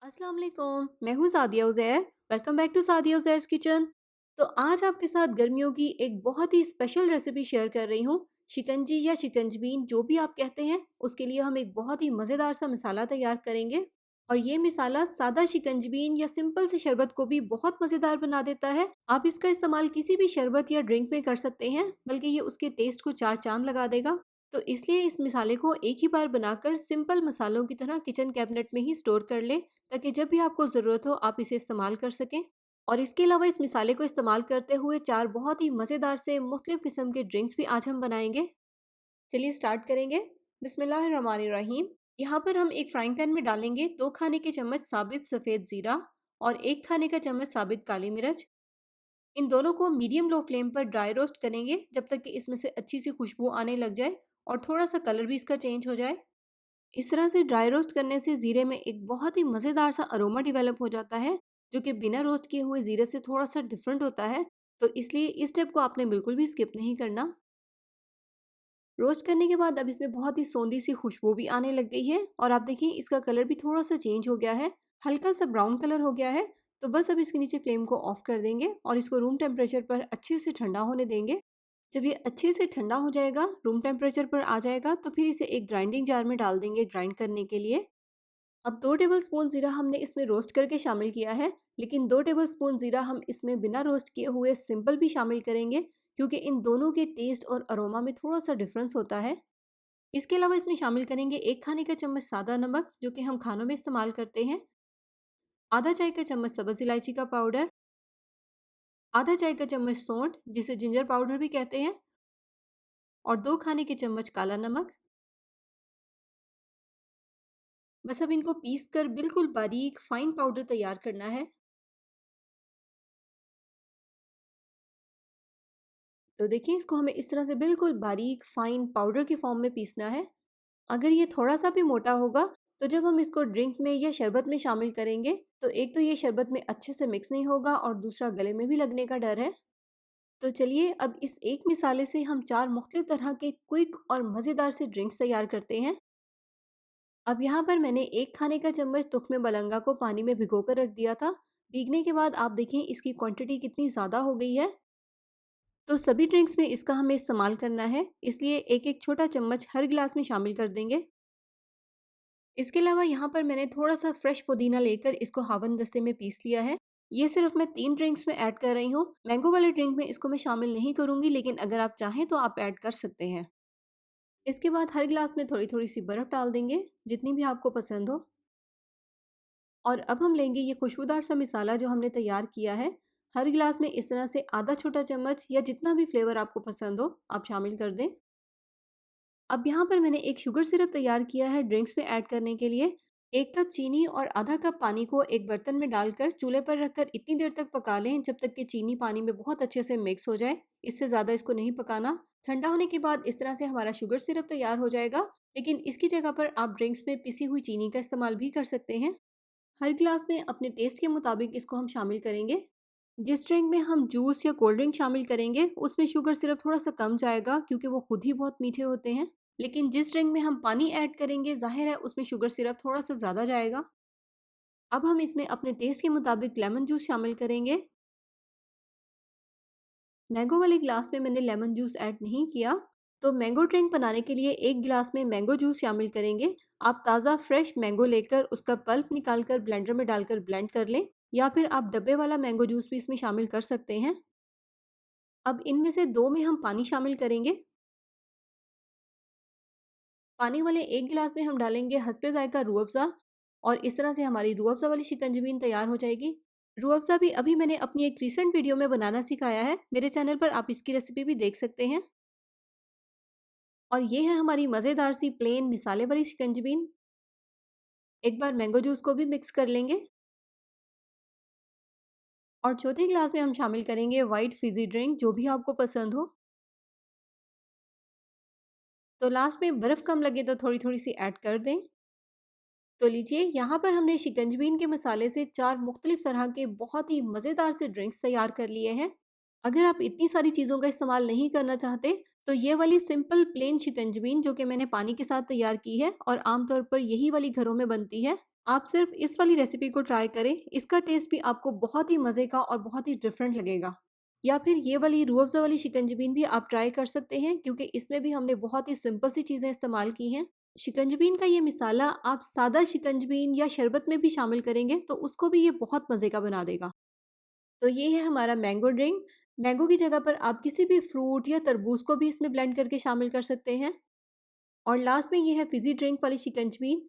अस्सलाम वालेकुम, मैं हूँ Sadia Uzair. Welcome back to Sadia Uzair's kitchen. तो आज आपके साथ गर्मियों की एक बहुत ही स्पेशल रेसिपी शेयर कर रही हूँ। शिकंजी या शिकंजबीन जो भी आप कहते हैं, उसके लिए हम एक बहुत ही मज़ेदार सा मसाला तैयार करेंगे। और ये मसाला सादा शिकंजबीन या सिंपल से शरबत को भी बहुत मज़ेदार बना देता है। आप इसका इस्तेमाल किसी भी शरबत या ड्रिंक में कर सकते हैं, बल्कि ये उसके टेस्ट को चार चांद लगा देगा। तो इसलिए इस मसाले को एक ही बार बनाकर सिंपल मसालों की तरह किचन कैबिनेट में ही स्टोर कर लें, ताकि जब भी आपको ज़रूरत हो आप इसे इस्तेमाल कर सकें। और इसके अलावा इस मसाले को इस्तेमाल करते हुए 4 बहुत ही मज़ेदार से मुख्तलिफ़ किस्म के ड्रिंक्स भी आज हम बनाएँगे। चलिए स्टार्ट करेंगे। बिस्मिल्लाहिर्रहमानिर्रहीम। यहाँ पर हम एक फ्राइंग पैन में डालेंगे 2 खाने के चम्मच साबित सफ़ेद ज़ीरा और 1 खाने का चम्मच साबित काली मिर्च। इन दोनों को मीडियम लो फ्लेम पर ड्राई रोस्ट करेंगे जब तक कि इसमें से अच्छी सी खुशबू आने लग जाए और थोड़ा-सा कलर भी इसका चेंज हो जाए। इस तरह से ड्राई रोस्ट करने से ज़ीरे में एक बहुत ही मज़ेदार सा अरोमा डेवलप हो जाता है, जो कि बिना रोस्ट किए हुए ज़ीरे से थोड़ा-सा डिफरेंट होता है। तो इसलिए इस स्टेप को आपने बिल्कुल भी स्किप नहीं करना। रोस्ट करने के बाद अब इसमें बहुत ही सोंधी सी खुशबू भी आने लग गई है और आप देखिए इसका कलर भी थोड़ा-सा चेंज हो गया है, हल्का सा ब्राउन कलर हो गया है। तो बस अब इसके नीचे फ्लेम को ऑफ कर देंगे और इसको रूम टेम्परेचर पर अच्छे से ठंडा होने देंगे। जब ये अच्छे से ठंडा हो जाएगा, रूम टेम्परेचर पर आ जाएगा, तो फिर इसे एक ग्राइंडिंग जार में डाल देंगे ग्राइंड करने के लिए। अब 2 टेबलस्पून ज़ीरा हमने इसमें रोस्ट करके शामिल किया है, लेकिन 2 टेबलस्पून ज़ीरा हम इसमें बिना रोस्ट किए हुए सिंपल भी शामिल करेंगे, क्योंकि इन दोनों के टेस्ट और अरोमा में थोड़ा-सा डिफरेंस होता है। इसके अलावा इसमें शामिल करेंगे 1 खाने का चम्मच सादा नमक, जो कि हम खानों में इस्तेमाल करते हैं, आधा चाय का चम्मच सब्ज़ इलायची का पाउडर, आधा चाय का चम्मच सौंठ, जिसे जिंजर पाउडर भी कहते हैं, और 2 खाने के चम्मच काला नमक। बस अब इनको पीस कर बिल्कुल बारीक फाइन पाउडर तैयार करना है। तो देखिए इसको हमें इस तरह से बिल्कुल बारीक फाइन पाउडर की फॉर्म में पीसना है। अगर ये थोड़ा-सा भी मोटा होगा, तो जब हम इसको ड्रिंक में या शरबत में शामिल करेंगे, तो एक तो ये शरबत में अच्छे से मिक्स नहीं होगा और दूसरा गले में भी लगने का डर है। तो चलिए अब इस एक मिसाले से हम 4 मुख्तलिफ तरह के क्विक और मज़ेदार से ड्रिंक्स तैयार करते हैं। अब यहाँ पर मैंने 1 खाने का चम्मच तुख्मे मलंगा को पानी में भिगोकर रख दिया था। भीगने के बाद आप देखें इसकी क्वांटिटी कितनी ज़्यादा हो गई है। तो सभी ड्रिंक्स में इसका हमें इस्तेमाल करना है, इसलिए एक-एक छोटा चम्मच हर गिलास में शामिल कर देंगे। इसके अलावा यहाँ पर मैंने थोड़ा-सा फ्रेश पुदीना लेकर इसको हावन दस्ते में पीस लिया है। ये सिर्फ़ मैं 3 ड्रिंक्स में ऐड कर रही हूँ। मैंगो वाले ड्रिंक में इसको मैं शामिल नहीं करूँगी, लेकिन अगर आप चाहें तो आप ऐड कर सकते हैं। इसके बाद हर गिलास में थोड़ी-थोड़ी सी बर्फ़ डाल देंगे, जितनी भी आपको पसंद हो। और अब हम लेंगे ये खुशबूदार सा मसाला जो हमने तैयार किया है। हर गिलास में इस तरह से आधा छोटा चम्मच या जितना भी फ्लेवर आपको पसंद हो, आप शामिल कर दें। अब यहाँ पर मैंने एक शुगर सिरप तैयार किया है ड्रिंक्स में ऐड करने के लिए। 1 कप चीनी और आधा कप पानी को एक बर्तन में डालकर चूल्हे पर रखकर इतनी देर तक पका लें जब तक कि चीनी पानी में बहुत अच्छे से मिक्स हो जाए। इससे ज़्यादा इसको नहीं पकाना। ठंडा होने के बाद इस तरह से हमारा शुगर सिरप तैयार हो जाएगा, लेकिन इसकी जगह पर आप ड्रिंक्स में पिसी हुई चीनी का इस्तेमाल भी कर सकते हैं। हर गिलास में अपने टेस्ट के मुताबिक इसको हम शामिल करेंगे। जिस ड्रिंक में हम जूस या कोल्ड ड्रिंक शामिल करेंगे, उसमें शुगर सिरप थोड़ा-सा कम जाएगा, क्योंकि वो खुद ही बहुत मीठे होते हैं। लेकिन जिस ड्रिंक में हम पानी ऐड करेंगे, ज़ाहिर है उसमें शुगर सिरप थोड़ा-सा ज़्यादा जाएगा। अब हम इसमें अपने टेस्ट के मुताबिक लेमन जूस शामिल करेंगे। मैंगो वाले गिलास में मैंने लेमन जूस ऐड नहीं किया, तो मैंगो ड्रिंक बनाने के लिए 1 गिलास में मैंगो जूस शामिल करेंगे। आप ताज़ा फ्रेश मैंगो लेकर उसका पल्प निकाल कर ब्लेंडर में डालकर ब्लेंड कर लें, या फिर आप डब्बे वाला मैंगो जूस भी इसमें शामिल कर सकते हैं। अब इनमें से 2 में हम पानी शामिल करेंगे। पानी वाले 1 गिलास में हम डालेंगे हस्बे ज़ायक़ा रूह अफ़ज़ा, और इस तरह से हमारी रूह अफ़ज़ा वाली शिकंजबीन तैयार हो जाएगी। रूह अफ़ज़ा भी अभी मैंने अपनी एक रीसेंट वीडियो में बनाना सिखाया है। मेरे चैनल पर आप इसकी रेसिपी भी देख सकते हैं। और ये है हमारी मज़ेदार सी प्लेन मिसाले वाली शिकंजबीन। एक बार मैंगो जूस को भी मिक्स कर लेंगे। और चौथे गिलास में हम शामिल करेंगे व्हाइट फ़िज़ी ड्रिंक, जो भी आपको पसंद हो। तो लास्ट में बर्फ़ कम लगे तो थोड़ी-थोड़ी सी ऐड कर दें। तो लीजिए यहाँ पर हमने शिकंजबीन के मसाले से 4 मुख्तलिफ तरह के बहुत ही मज़ेदार से ड्रिंक्स तैयार कर लिए हैं। अगर आप इतनी सारी चीज़ों का इस्तेमाल नहीं करना चाहते, तो ये वाली सिंपल प्लेन शिकंजबीन जो कि मैंने पानी के साथ तैयार की है और आमतौर पर यही वाली घरों में बनती है, आप सिर्फ इस वाली रेसिपी को ट्राई करें, इसका टेस्ट भी आपको बहुत ही मज़े का और बहुत ही डिफरेंट लगेगा। या फिर ये वाली रूह अफ़ज़ा वाली शिकंजबीन भी आप ट्राई कर सकते हैं, क्योंकि इसमें भी हमने बहुत ही सिंपल सी चीज़ें इस्तेमाल की हैं। शिकंजबीन का ये मिसाला आप सादा शिकंजबीन या शरबत में भी शामिल करेंगे तो उसको भी ये बहुत मज़े का बना देगा। तो ये है हमारा मैंगो ड्रिंक। मैंगो की जगह पर आप किसी भी फ्रूट या तरबूज को भी इसमें ब्लेंड करके शामिल कर सकते हैं। और लास्ट में ये है फ़िज़ी ड्रिंक वाली शिकंजबीन।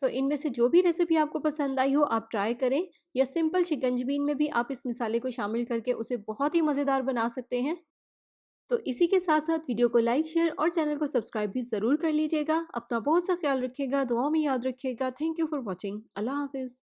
तो इनमें से जो भी रेसिपी आपको पसंद आई हो आप ट्राई करें, या सिंपल शिकंजबीन में भी आप इस मिसाले को शामिल करके उसे बहुत ही मज़ेदार बना सकते हैं। तो इसी के साथ-साथ वीडियो को लाइक, शेयर और चैनल को सब्सक्राइब भी ज़रूर कर लीजिएगा। अपना बहुत सा ख्याल रखिएगा, दुआओं में याद रखिएगा। Thank you for watching. अल्लाह हाफ़िज़।